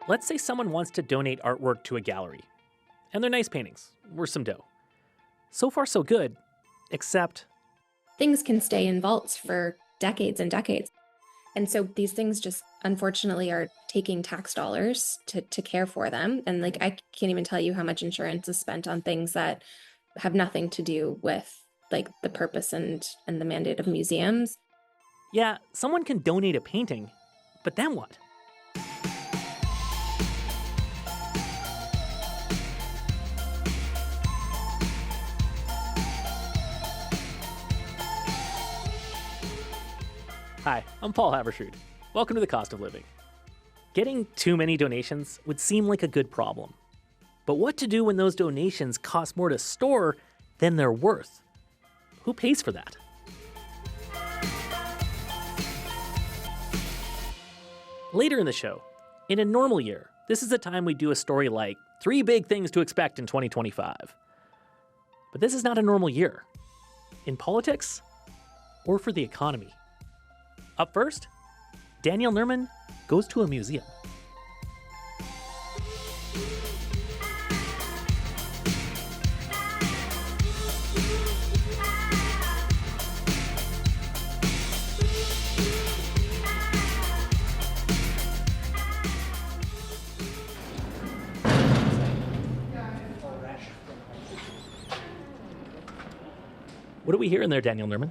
Let's say someone wants to donate artwork to a gallery, and they're nice paintings, worth some dough. So far, so good, except things can stay in vaults for decades and decades. And so these things just unfortunately are taking tax dollars to care for them. And I can't even tell you how much insurance is spent on things that have nothing to do with the purpose and the mandate of museums. Yeah, someone can donate a painting, but then what? Hi, I'm Paul Havershood. Welcome to The Cost of Living. Getting too many donations would seem like a good problem. But what to do when those donations cost more to store than they're worth? Who pays for that? Later in the show, in a normal year, this is the time we do a story like 3 big things to expect in 2025. But this is not a normal year. In politics or for the economy. Up first, Danielle Nerman goes to a museum. What are we hearing there, Danielle Nerman?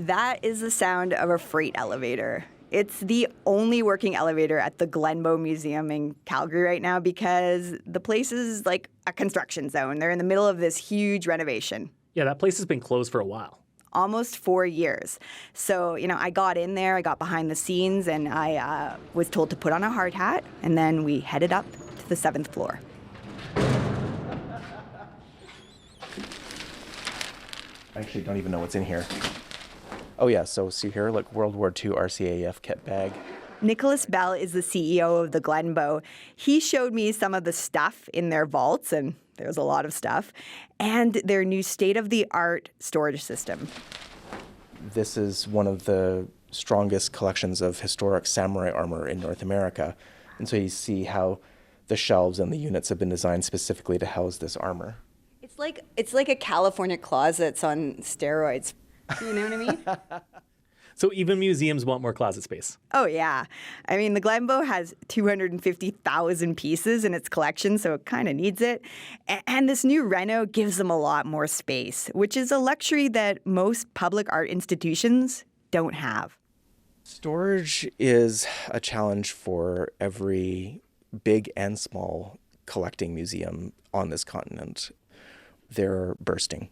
That is the sound of a freight elevator. It's the only working elevator at the Glenbow Museum in Calgary right now because the place is like a construction zone. They're in the middle of this huge renovation. Yeah, that place has been closed for a while. Almost 4 years. So, I got in there, I got behind the scenes, and I was told to put on a hard hat, and then we headed up to the 7th floor. I actually don't even know what's in here. Oh yeah, so see here, like World War II RCAF kit bag. Nicholas Bell is the CEO of the Glenbow. He showed me some of the stuff in their vaults, and there's a lot of stuff, and their new state-of-the-art storage system. This is one of the strongest collections of historic samurai armor in North America. And so you see how the shelves and the units have been designed specifically to house this armor. It's like a California closets on steroids. You know what I mean? So even museums want more closet space. Oh, yeah. I mean, the Glenbow has 250,000 pieces in its collection, so it kind of needs it. And this new reno gives them a lot more space, which is a luxury that most public art institutions don't have. Storage is a challenge for every big and small collecting museum on this continent. They're bursting.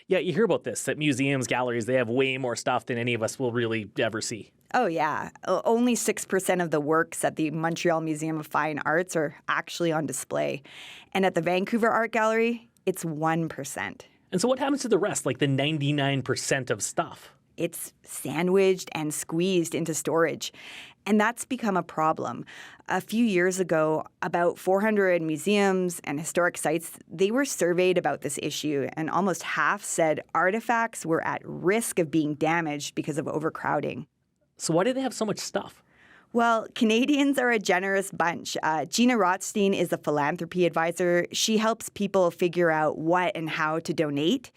Yeah, you hear about this, that museums, galleries, they have way more stuff than any of us will really ever see. Oh, yeah. Only 6% of the works at the Montreal Museum of Fine Arts are actually on display. And at the Vancouver Art Gallery, it's 1%. And so what happens to the rest, like the 99% of stuff? It's sandwiched and squeezed into storage. And that's become a problem. A few years ago, about 400 museums and historic sites, they were surveyed about this issue, and almost half said artifacts were at risk of being damaged because of overcrowding. So why do they have so much stuff? Well, Canadians are a generous bunch. Gina Rothstein is a philanthropy advisor. She helps people figure out what and how to donate.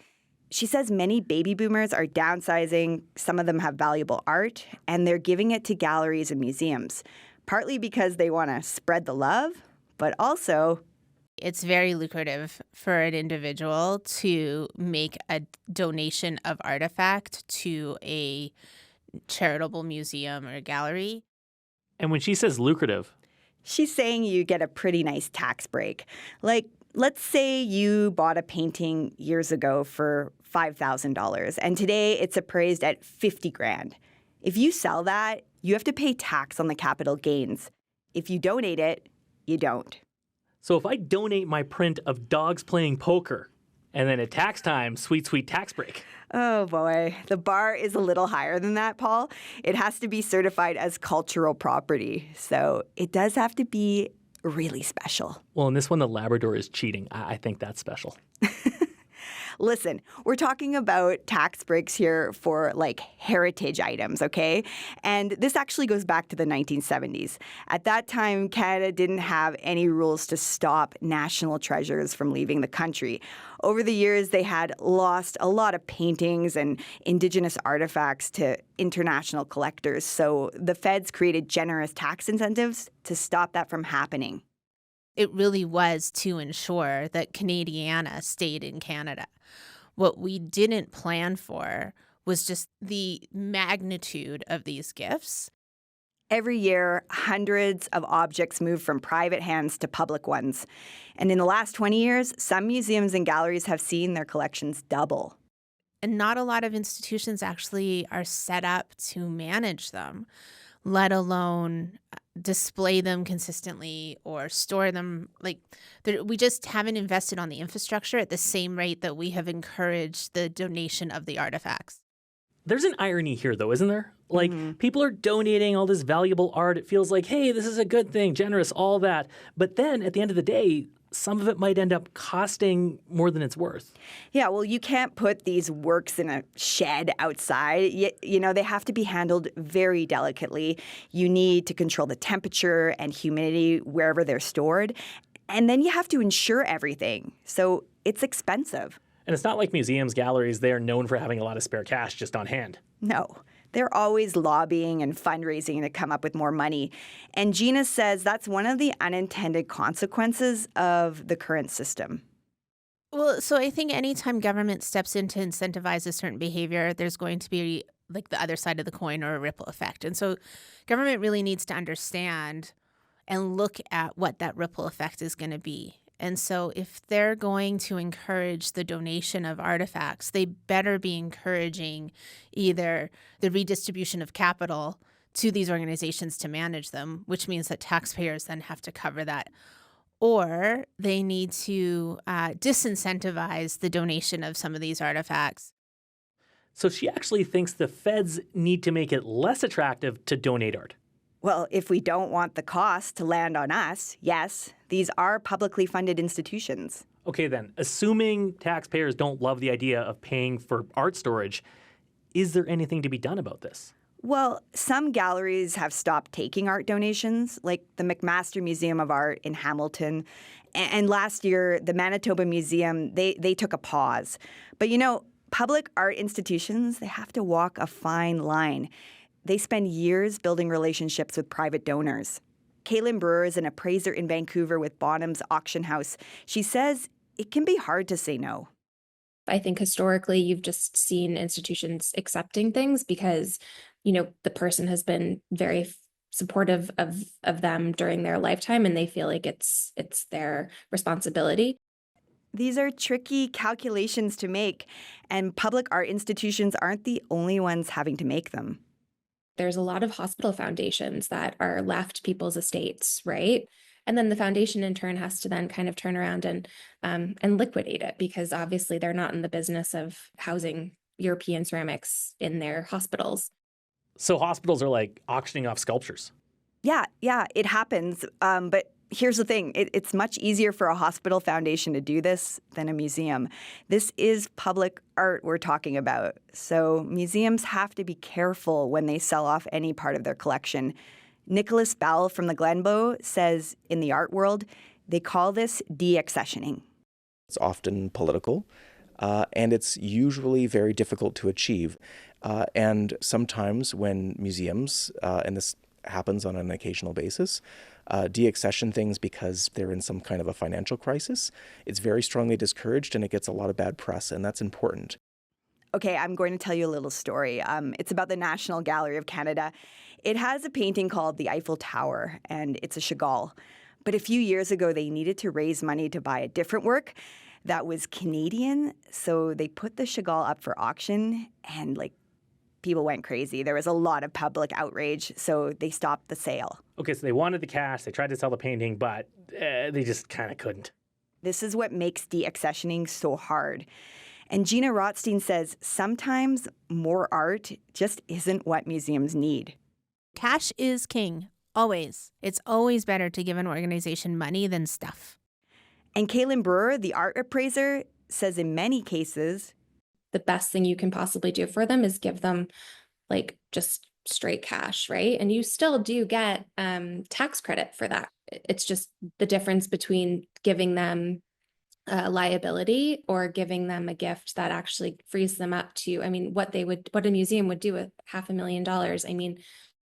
She says many baby boomers are downsizing, some of them have valuable art, and they're giving it to galleries and museums, partly because they want to spread the love, but also it's very lucrative for an individual to make a donation of artifact to a charitable museum or gallery. And when she says lucrative, she's saying you get a pretty nice tax break. Like, let's say you bought a painting years ago for $5,000, and today it's appraised at $50,000. If you sell that, you have to pay tax on the capital gains. If you donate it, you don't. So if I donate my print of dogs playing poker, and then at tax time, sweet, sweet tax break. Oh boy, the bar is a little higher than that, Paul. It has to be certified as cultural property, so it does have to be really special. Well, in this one, the Labrador is cheating. I think that's special. Listen, we're talking about tax breaks here for like heritage items, okay? And this actually goes back to the 1970s. At that time, Canada didn't have any rules to stop national treasures from leaving the country. Over the years, they had lost a lot of paintings and Indigenous artifacts to international collectors. So the feds created generous tax incentives to stop that from happening. It really was to ensure that Canadiana stayed in Canada. What we didn't plan for was just the magnitude of these gifts. Every year, hundreds of objects move from private hands to public ones. And in the last 20 years, some museums and galleries have seen their collections double. And not a lot of institutions actually are set up to manage them, let alone display them consistently or store them. We just haven't invested on the infrastructure at the same rate that we have encouraged the donation of the artifacts. There's an irony here, though, isn't there? People are donating all this valuable art. It feels like, hey, this is a good thing, generous, all that. But then at the end of the day, some of it might end up costing more than it's worth. Yeah, well, you can't put these works in a shed outside. You know, they have to be handled very delicately. You need to control the temperature and humidity wherever they're stored. And then you have to insure everything. So it's expensive. And it's not like museums, galleries, they're known for having a lot of spare cash just on hand. No. They're always lobbying and fundraising to come up with more money. And Gina says that's one of the unintended consequences of the current system. Well, so I think anytime government steps in to incentivize a certain behavior, there's going to be like the other side of the coin or a ripple effect. And so government really needs to understand and look at what that ripple effect is going to be. And so if they're going to encourage the donation of artifacts, they better be encouraging either the redistribution of capital to these organizations to manage them, which means that taxpayers then have to cover that, or they need to disincentivize the donation of some of these artifacts. So she actually thinks the feds need to make it less attractive to donate art. Well, if we don't want the cost to land on us, yes, these are publicly funded institutions. Okay, then, assuming taxpayers don't love the idea of paying for art storage, is there anything to be done about this? Well, some galleries have stopped taking art donations, like the McMaster Museum of Art in Hamilton. And last year, the Manitoba Museum, they took a pause. But you know, public art institutions, they have to walk a fine line. They spend years building relationships with private donors. Caitlin Brewer is an appraiser in Vancouver with Bonham's Auction House. She says it can be hard to say no. I think historically you've just seen institutions accepting things because, you know, the person has been very supportive of them during their lifetime and they feel like it's their responsibility. These are tricky calculations to make, and public art institutions aren't the only ones having to make them. There's a lot of hospital foundations that are left people's estates, right? And then the foundation in turn has to then kind of turn around and liquidate it because obviously they're not in the business of housing European ceramics in their hospitals. So hospitals are like auctioning off sculptures. Yeah, it happens. But here's the thing. It's much easier for a hospital foundation to do this than a museum. This is public art we're talking about. So museums have to be careful when they sell off any part of their collection. Nicholas Bell from the Glenbow says in the art world, they call this deaccessioning. It's often political, and it's usually very difficult to achieve. And sometimes when museums, and this happens on an occasional basis, deaccession things because they're in some kind of a financial crisis, it's very strongly discouraged and it gets a lot of bad press, and that's important. Okay, I'm going to tell you a little story. It's about the National Gallery of Canada. It has a painting called the Eiffel Tower, and it's a Chagall. But a few years ago, they needed to raise money to buy a different work that was Canadian, so they put the Chagall up for auction, and people went crazy. There was a lot of public outrage, so they stopped the sale. Okay, so they wanted the cash, they tried to sell the painting, but they just kind of couldn't. This is what makes deaccessioning so hard. And Gina Rothstein says sometimes more art just isn't what museums need. Cash is king, always. It's always better to give an organization money than stuff. And Caitlin Brewer, the art appraiser, says in many cases, the best thing you can possibly do for them is give them like just straight cash, right? And you still do get tax credit for that. It's just the difference between giving them a liability or giving them a gift that actually frees them up to, I mean, what a museum would do with $500,000. I mean,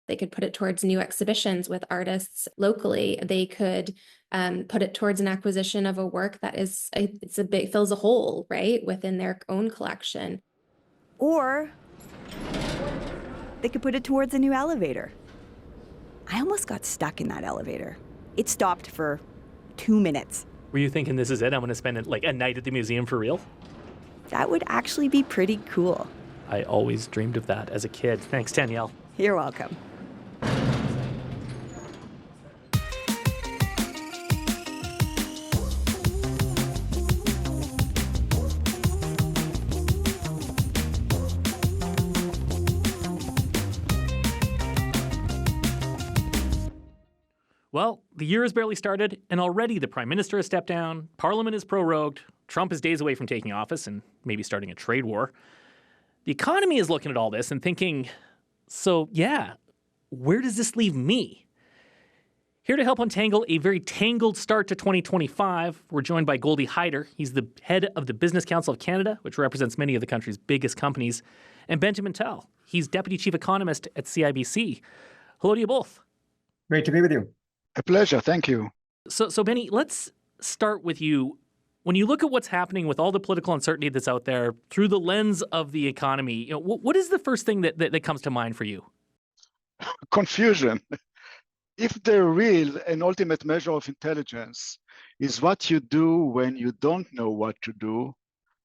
they could put it towards new exhibitions with artists locally. They could put it towards an acquisition of a work that fills a hole, right, within their own collection. Or they could put it towards a new elevator. I almost got stuck in that elevator. It stopped for 2 minutes. Were you thinking this is it? I'm going to spend like a night at the museum for real? That would actually be pretty cool. I always dreamed of that as a kid. Thanks, Danielle. You're welcome. Well, the year has barely started, and already the Prime Minister has stepped down, Parliament is prorogued, Trump is days away from taking office and maybe starting a trade war. The economy is looking at all this and thinking, so yeah, where does this leave me? Here to help untangle a very tangled start to 2025, we're joined by Goldie Hyder. He's the head of the Business Council of Canada, which represents many of the country's biggest companies, and Benjamin Tell. He's Deputy Chief Economist at CIBC. Hello to you both. Great to be with you. A pleasure. Thank you. So Benny, let's start with you. When you look at what's happening with all the political uncertainty that's out there through the lens of the economy, what is the first thing that comes to mind for you? Confusion. If the real and ultimate measure of intelligence is what you do when you don't know what to do,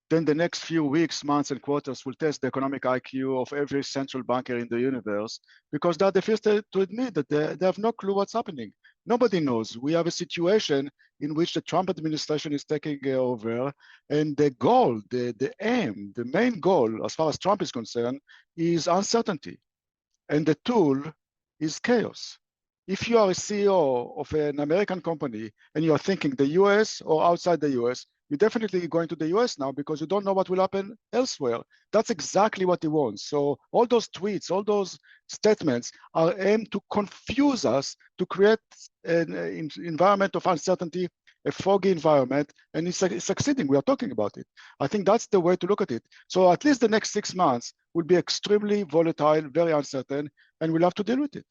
then the next few weeks, months, and quarters will test the economic IQ of every central banker in the universe, because they're the first to admit that they have no clue what's happening. Nobody knows. We have a situation in which the Trump administration is taking over, and the goal, the aim, the main goal, as far as Trump is concerned, is uncertainty. And the tool is chaos. If you are a CEO of an American company and you are thinking the US or outside the US, you're definitely going to the US now because you don't know what will happen elsewhere. That's exactly what he wants. So all those tweets, all those statements are aimed to confuse us, to create an environment of uncertainty, a foggy environment, and it's succeeding. We are talking about it. I think that's the way to look at it. So at least the next 6 months will be extremely volatile, very uncertain, and we'll have to deal with it.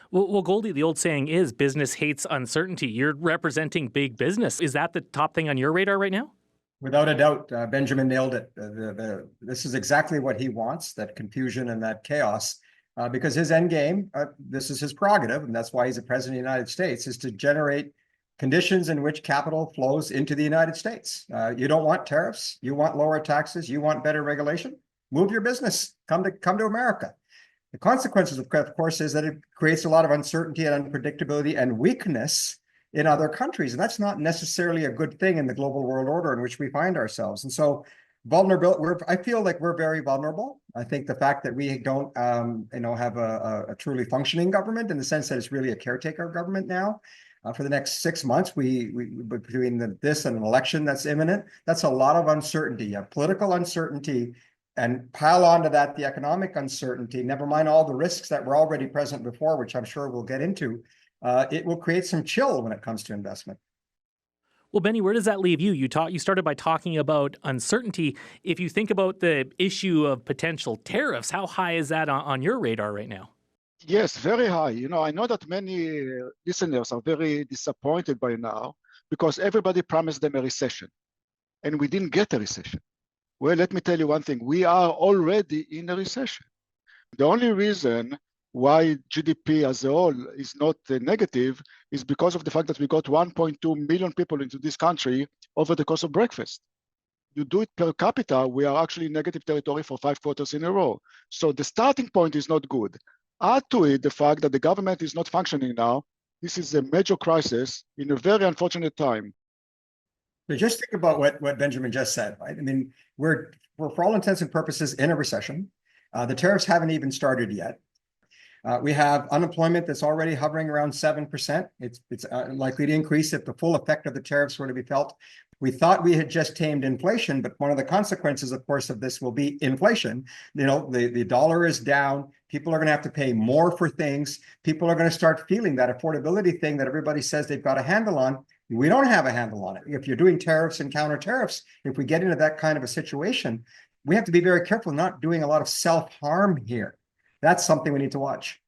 Well, Goldie, the old saying is business hates uncertainty. You're representing big business. Is that the top thing on your radar right now? Without a doubt, Benjamin nailed it. This is exactly what he wants, that confusion and that chaos, because his end game, this is his prerogative, and that's why he's the president of the United States, is to generate conditions in which capital flows into the United States. You don't want tariffs. You want lower taxes. You want better regulation. Move your business. Come to America. The consequences, of course, is that it creates a lot of uncertainty and unpredictability and weakness in other countries. And that's not necessarily a good thing in the global world order in which we find ourselves. And so vulnerability, I feel like we're very vulnerable. I think the fact that we don't have a truly functioning government, in the sense that it's really a caretaker government now, for the next 6 months, we between this and an election that's imminent, that's a lot of uncertainty, political uncertainty. And pile onto that the economic uncertainty, never mind all the risks that were already present before, which I'm sure we'll get into, it will create some chill when it comes to investment. Well, Benny, where does that leave you? You started by talking about uncertainty. If you think about the issue of potential tariffs, how high is that on your radar right now? Yes, very high. I know that many listeners are very disappointed by now because everybody promised them a recession, and we didn't get a recession. Well, let me tell you one thing. We are already in a recession. The only reason why GDP as a whole is not negative is because of the fact that we got 1.2 million people into this country over the course of breakfast. You do it per capita, we are actually in negative territory for 5 quarters in a row. So the starting point is not good. Add to it the fact that the government is not functioning now. This is a major crisis in a very unfortunate time. But just think about what Benjamin just said, right? I mean, we're for all intents and purposes in a recession. The tariffs haven't even started yet. We have unemployment that's already hovering around 7%. It's likely to increase if the full effect of the tariffs were to be felt. We thought we had just tamed inflation, but one of the consequences, of course, of this will be inflation. The dollar is down. People are going to have to pay more for things. People are going to start feeling that affordability thing that everybody says they've got a handle on. We don't have a handle on it. If you're doing tariffs and counter tariffs, if we get into that kind of a situation, we have to be very careful not doing a lot of self-harm here. That's something we need to watch.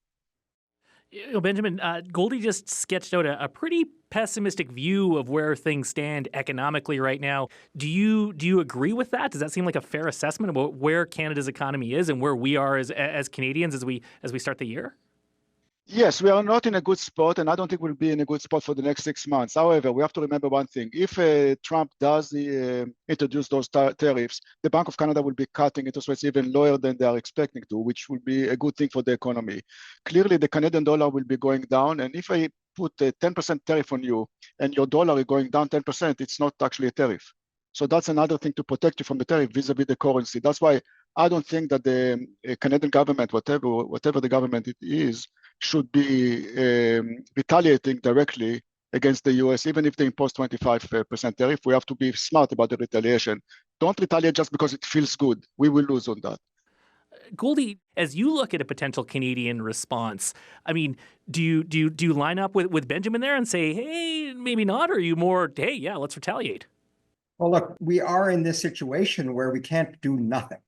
Benjamin, Goldie just sketched out a pretty pessimistic view of where things stand economically right now. Do you agree with that? Does that seem like a fair assessment about where Canada's economy is and where we are as Canadians as we start the year? Yes, we are not in a good spot, and I don't think we'll be in a good spot for the next 6 months. However, we have to remember one thing. If Trump does introduce those tariffs, the Bank of Canada will be cutting interest rates even lower than they are expecting to, which will be a good thing for the economy. Clearly, the Canadian dollar will be going down, and if I put a 10% tariff on you and your dollar is going down 10%, it's not actually a tariff. So that's another thing to protect you from the tariff vis-a-vis the currency. That's why I don't think that the Canadian government, whatever the government it is, should be retaliating directly against the US, even if they impose 25% tariff. We have to be smart about the retaliation. Don't retaliate just because it feels good. We will lose on that. Goldie, as you look at a potential Canadian response, I mean, do you line up with Benjamin there and say, hey, maybe not? Or are you more, hey, yeah, let's retaliate? Well, look, we are in this situation where we can't do nothing.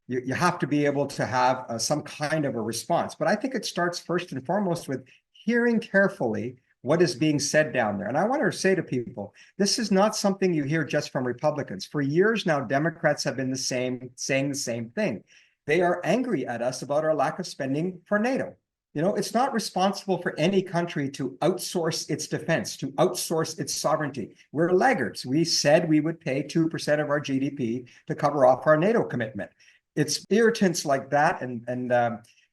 You have to be able to have some kind of a response. But I think it starts first and foremost with hearing carefully what is being said down there. And I want to say to people, this is not something you hear just from Republicans. For years now, Democrats have been saying the same thing. They are angry at us about our lack of spending for NATO. It's not responsible for any country to outsource its defense, to outsource its sovereignty. We're laggards. We said we would pay 2% of our GDP to cover off our NATO commitment. It's irritants like that, and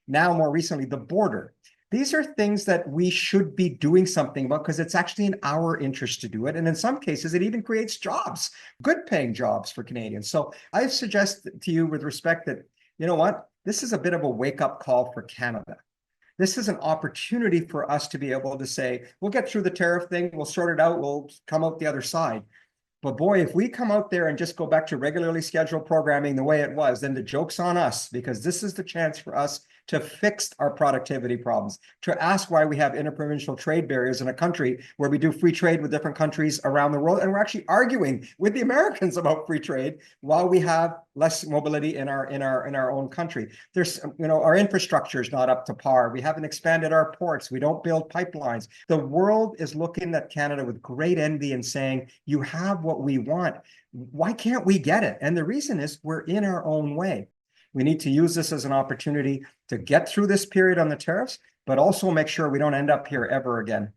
now more recently, the border. These are things that we should be doing something about because it's actually in our interest to do it. And in some cases, it even creates jobs, good paying jobs for Canadians. So I suggest to you with respect that, you know what, this is a bit of a wake-up call for Canada. This is an opportunity for us to be able to say, we'll get through the tariff thing, we'll sort it out, we'll come out the other side. But boy, if we come out there and just go back to regularly scheduled programming the way it was, then the joke's on us, because this is the chance for us to fix our productivity problems, to ask why we have interprovincial trade barriers in a country where we do free trade with different countries around the world. And we're actually arguing with the Americans about free trade while we have less mobility in our own country. There's, our infrastructure is not up to par. We haven't expanded our ports. We don't build pipelines. The world is looking at Canada with great envy and saying, you have what we want. Why can't we get it? And the reason is we're in our own way. We need to use this as an opportunity to get through this period on the tariffs, but also make sure we don't end up here ever again.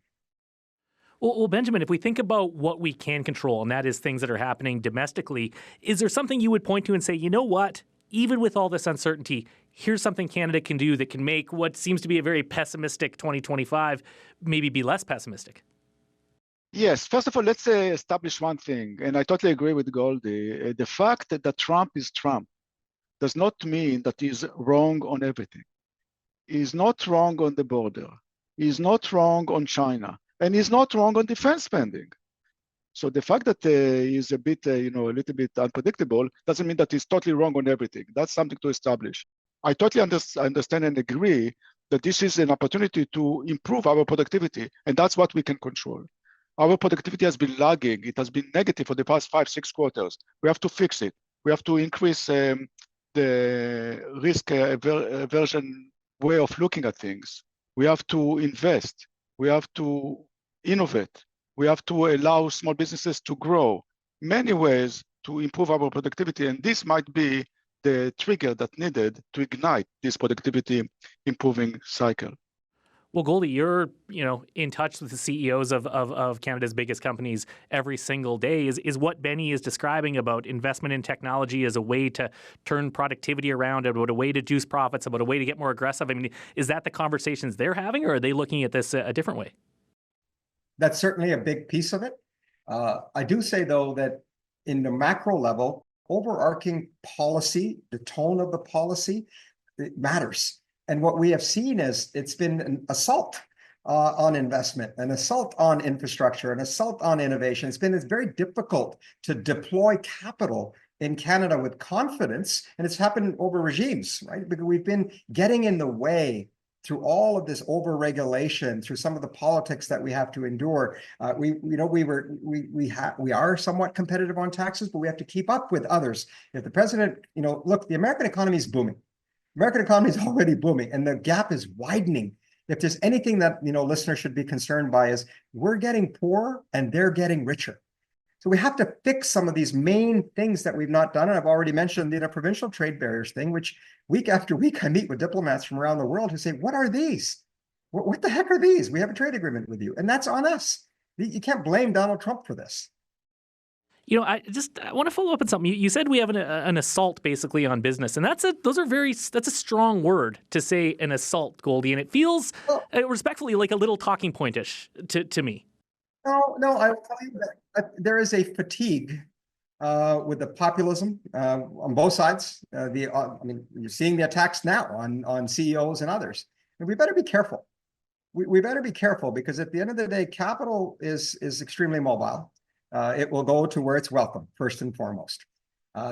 Well, Benjamin, if we think about what we can control, and that is things that are happening domestically, is there something you would point to and say, you know what, even with all this uncertainty, here's something Canada can do that can make what seems to be a very pessimistic 2025 maybe be less pessimistic? Yes, first of all, let's establish one thing, and I totally agree with Goldie. The fact that Trump is Trump does not mean that he's wrong on everything. He's not wrong on the border. He's not wrong on China. And he's not wrong on defense spending. So the fact that he's a bit, a little bit unpredictable doesn't mean that he's totally wrong on everything. That's something to establish. I totally understand and agree that this is an opportunity to improve our productivity, and that's what we can control. Our productivity has been lagging. It has been negative for the past 5-6 quarters. We have to fix it. We have to increase the risk aversion way of looking at things. We have to invest. We have to innovate. We have to allow small businesses to grow. Many ways to improve our productivity, and this might be the trigger that needed to ignite this productivity improving cycle. Well, Goldie, you're in touch with the CEOs of Canada's biggest companies every single day. Is what Benny is describing about investment in technology as a way to turn productivity around, about a way to juice profits, about a way to get more aggressive? I mean, is that the conversations they're having, or are they looking at this a different way? That's certainly a big piece of it. I do say, though, that in the macro level, overarching policy, the tone of the policy, it matters. And what we have seen is it's been an assault on investment, an assault on infrastructure, an assault on innovation. It's very difficult to deploy capital in Canada with confidence, and it's happened over regimes, right? Because we've been getting in the way through all of this over-regulation, through some of the politics that we have to endure. We are somewhat competitive on taxes, but we have to keep up with others. If the president, look, the American economy is booming. American economy is already booming, and the gap is widening. If there's anything that listeners should be concerned by, is we're getting poorer and they're getting richer. So we have to fix some of these main things that we've not done. And I've already mentioned the provincial trade barriers thing, which week after week I meet with diplomats from around the world who say, what are these? What the heck are these? We have a trade agreement with you. And that's on us. You can't blame Donald Trump for this. I want to follow up on something. You said we have an assault basically on business, and that's a strong word to say, an assault, Goldie, and it feels respectfully like a little talking pointish to me. No, I will tell you that there is a fatigue with the populism on both sides. You're seeing the attacks now on CEOs and others, and we better be careful. We better be careful, because at the end of the day, capital is extremely mobile. It will go to where it's welcome, first and foremost.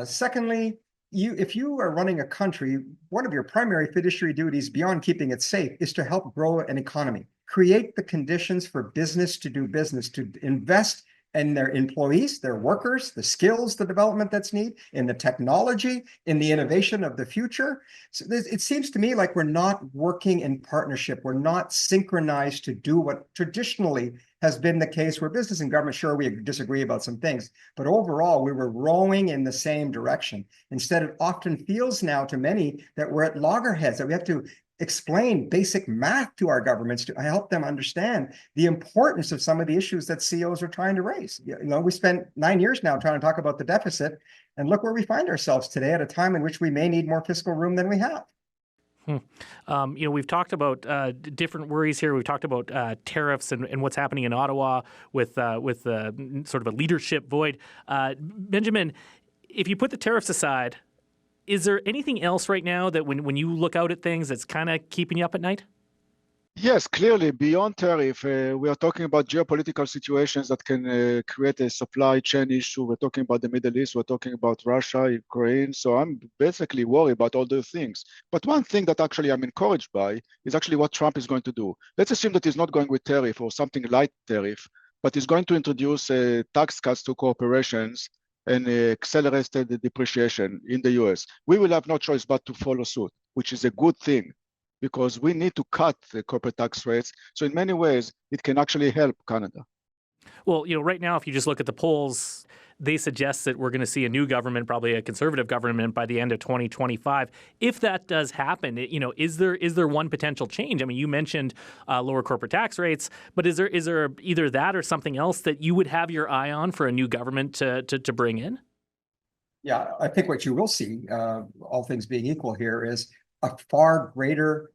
Secondly, if you are running a country, one of your primary fiduciary duties beyond keeping it safe is to help grow an economy, create the conditions for business to do business, to invest in their employees, their workers, the skills, the development that's needed, in the technology, in the innovation of the future. So it seems to me like we're not working in partnership. We're not synchronized to do what traditionally has been the case, where business and government, sure, we disagree about some things, but overall we were rowing in the same direction. Instead, it often feels now to many that we're at loggerheads, that we have to explain basic math to our governments to help them understand the importance of some of the issues that CEOs are trying to raise. We spent 9 years now trying to talk about the deficit, and look where we find ourselves today, at a time in which we may need more fiscal room than we have. We've talked about different worries here. We've talked about tariffs and what's happening in Ottawa with sort of a leadership void. Benjamin, if you put the tariffs aside, is there anything else right now that when you look out at things that's kind of keeping you up at night? Yes, clearly, beyond tariff, we are talking about geopolitical situations that can create a supply chain issue. We're talking about the Middle East. We're talking about Russia, Ukraine. So I'm basically worried about all those things. But one thing that actually I'm encouraged by is actually what Trump is going to do. Let's assume that he's not going with tariff or something light tariff, but he's going to introduce tax cuts to corporations and accelerated depreciation in the US. We will have no choice but to follow suit, which is a good thing, because we need to cut the corporate tax rates. So in many ways, it can actually help Canada. Well, right now, if you just look at the polls, they suggest that we're going to see a new government, probably a conservative government, by the end of 2025. If that does happen, is there one potential change? I mean, you mentioned lower corporate tax rates, but is there either that or something else that you would have your eye on for a new government to bring in? Yeah, I think what you will see, all things being equal here, is a far greater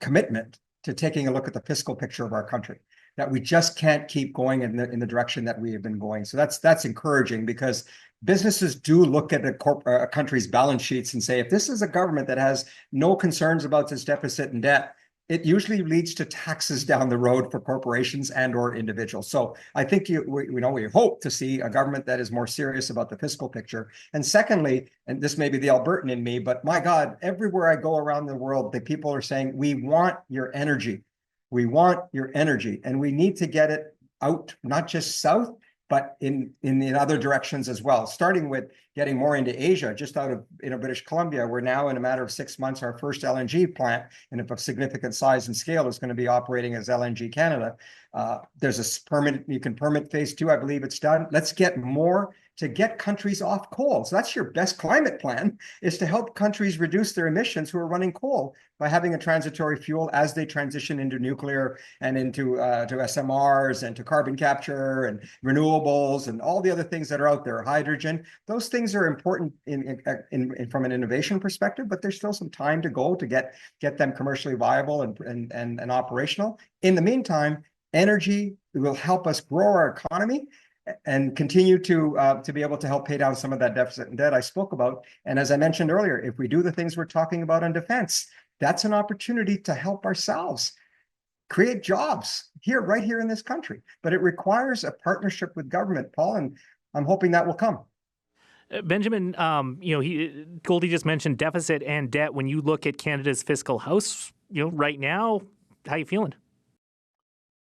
commitment to taking a look at the fiscal picture of our country, that we just can't keep going in the direction that we have been going. So that's encouraging, because businesses do look at a country's balance sheets and say, if this is a government that has no concerns about its deficit and debt, it usually leads to taxes down the road for corporations and or individuals. So I think we hope to see a government that is more serious about the fiscal picture. And secondly, and this may be the Albertan in me, but my God, everywhere I go around the world, the people are saying, we want your energy. We want your energy, and we need to get it out, not just south, but in other directions as well, starting with getting more into Asia. Just out of British Columbia, we're now, in a matter of 6 months, our first LNG plant, and of significant size and scale, is going to be operating as LNG Canada. There's a permit, you can permit phase 2, I believe it's done. Let's get more to get countries off coal. So that's your best climate plan, is to help countries reduce their emissions who are running coal by having a transitory fuel as they transition into nuclear and into to SMRs and to carbon capture and renewables and all the other things that are out there, hydrogen. Those things are important from an innovation perspective, but there's still some time to go to get them commercially viable and operational. In the meantime, energy will help us grow our economy and continue to be able to help pay down some of that deficit and debt I spoke about. And as I mentioned earlier, if we do the things we're talking about on defense, that's an opportunity to help ourselves. create jobs here, right here in this country. But it requires a partnership with government, Paul, and I'm hoping that will come. Benjamin, Goldie just mentioned deficit and debt. When you look at Canada's fiscal house, right now, how are you feeling?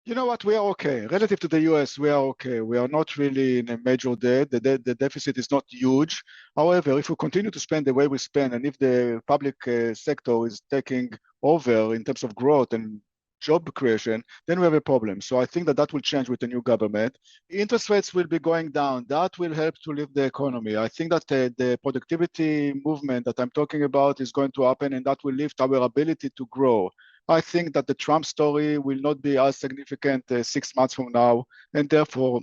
You know what? We are okay. Relative to the US, we are okay. We are not really in a major debt. The deficit is not huge. However, if we continue to spend the way we spend, and if the public sector is taking over in terms of growth and job creation, then we have a problem. So I think that will change with the new government. Interest rates will be going down. That will help to lift the economy. I think that the productivity movement that I'm talking about is going to happen, and that will lift our ability to grow. I think that the Trump story will not be as significant 6 months from now, and therefore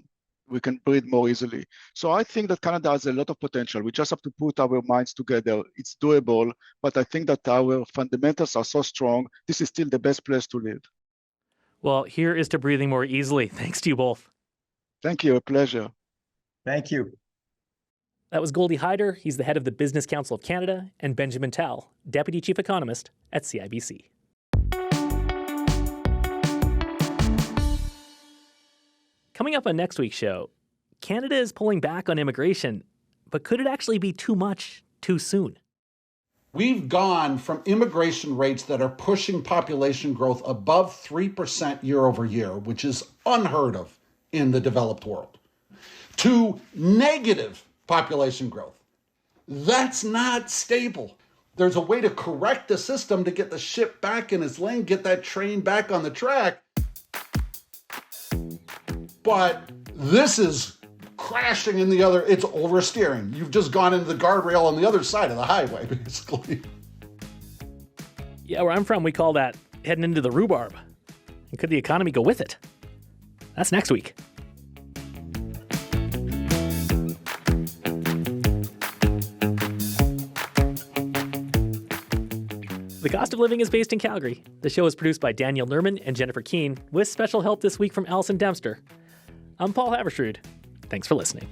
we can breathe more easily. So I think that Canada has a lot of potential. We just have to put our minds together. It's doable, but I think that our fundamentals are so strong. This is still the best place to live. Well, here is to breathing more easily. Thanks to you both. Thank you. A pleasure. Thank you. That was Goldie Hyder. He's the head of the Business Council of Canada, and Benjamin Tal, Deputy Chief Economist at CIBC. Coming up on next week's show, Canada is pulling back on immigration, but could it actually be too much too soon? We've gone from immigration rates that are pushing population growth above 3% year over year, which is unheard of in the developed world, to negative population growth. That's not stable. There's a way to correct the system to get the ship back in its lane, get that train back on the track. But this is crashing in the other, it's oversteering. You've just gone into the guardrail on the other side of the highway, basically. Yeah, where I'm from, we call that heading into the rhubarb. And could the economy go with it? That's next week. The Cost of Living is based in Calgary. The show is produced by Daniel Nerman and Jennifer Keane, with special help this week from Allison Dempster. I'm Paul Haverstrood. Thanks for listening.